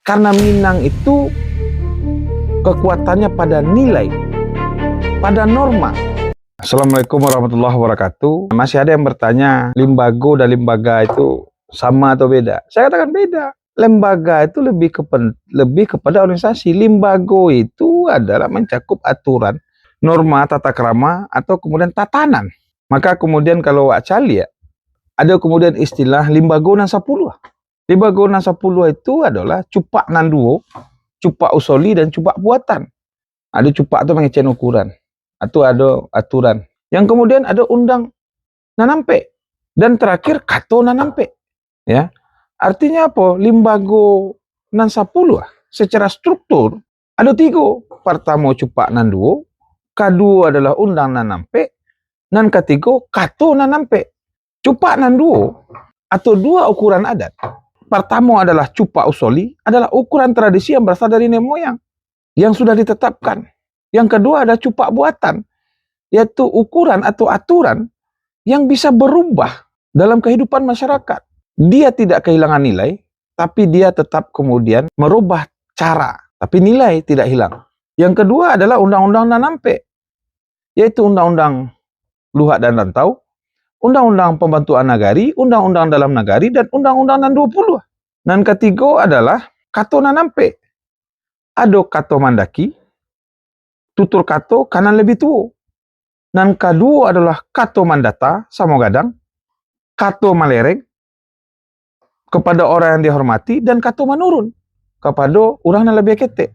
Karena Minang itu kekuatannya pada nilai, pada norma. Assalamualaikum warahmatullahi wabarakatuh. Masih ada yang bertanya, limbago dan lembaga itu sama atau beda? Saya katakan beda. Lembaga itu lebih kepada organisasi. Limbago itu adalah mencakup aturan, norma, tata krama, atau kemudian tatanan. Maka kemudian kalau Acali ya, ada kemudian istilah limbago nan 10. Limbago nan 10 itu adalah cupak nan 2, cupak usoli dan cupak buatan. Ada cupak itu mengecen ukuran, atau ada aturan. Yang kemudian ada undang nanampe, dan terakhir kato nanampe. Ya, artinya apa? Limbago nan 10 secara struktur ada 3. Pertama cupak nan 2, kedua adalah undang nanampe, dan ketiga kato nanampe. Cupak nan 2 atau 2 ukuran adat. Pertama adalah cupak usoli, adalah ukuran tradisi yang berasal dari nenek moyang yang sudah ditetapkan. Yang kedua ada cupak buatan, yaitu ukuran atau aturan yang bisa berubah dalam kehidupan masyarakat. Dia tidak kehilangan nilai, tapi dia tetap kemudian merubah cara, tapi nilai tidak hilang. Yang kedua adalah undang-undang nanampe, yaitu undang-undang luhak dan rantau, undang-undang pembantuan nagari, undang-undang dalam nagari, dan undang-undang nan 20. Dan ketiga adalah kato nanampe. Ada kato mandaki, tutur kato kanan lebih tua. Dan kedua adalah kato mandata, sama gadang, kato malereng, kepada orang yang dihormati, dan kato menurun, kepada orang yang lebih kete.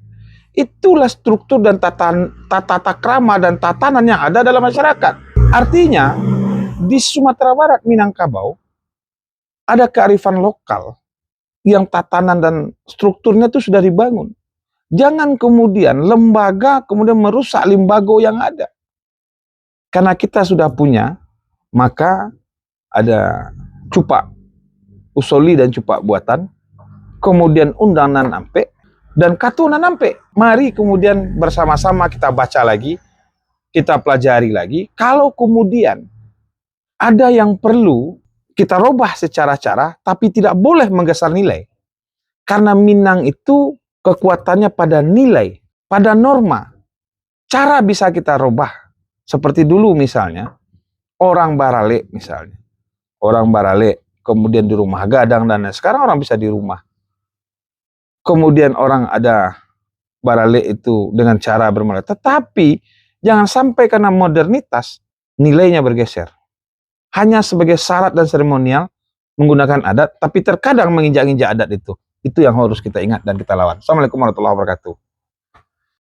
Itulah struktur dan tata krama dan tatanan yang ada dalam masyarakat. Artinya, di Sumatera Barat, Minangkabau, ada kearifan lokal yang tatanan dan strukturnya itu sudah dibangun. Jangan kemudian lembaga kemudian merusak limbago yang ada. Karena kita sudah punya, maka ada cupak usoli dan cupak buatan, kemudian undang nanampe, dan kato nanampe. Mari kemudian bersama-sama kita baca lagi, kita pelajari lagi. Kalau kemudian ada yang perlu kita robah secara cara, tapi tidak boleh menggeser nilai. Karena Minang itu kekuatannya pada nilai, pada norma. Cara bisa kita robah. Seperti dulu misalnya, orang Barale misalnya. Orang Barale, kemudian di rumah gadang, dan sekarang orang bisa di rumah. Kemudian orang ada Barale itu dengan cara bermula. Tetapi, jangan sampai karena modernitas, nilainya bergeser. Hanya sebagai syarat dan seremonial menggunakan adat, tapi terkadang menginjak-injak adat itu. Itu yang harus kita ingat dan kita lawan. Assalamualaikum warahmatullahi wabarakatuh.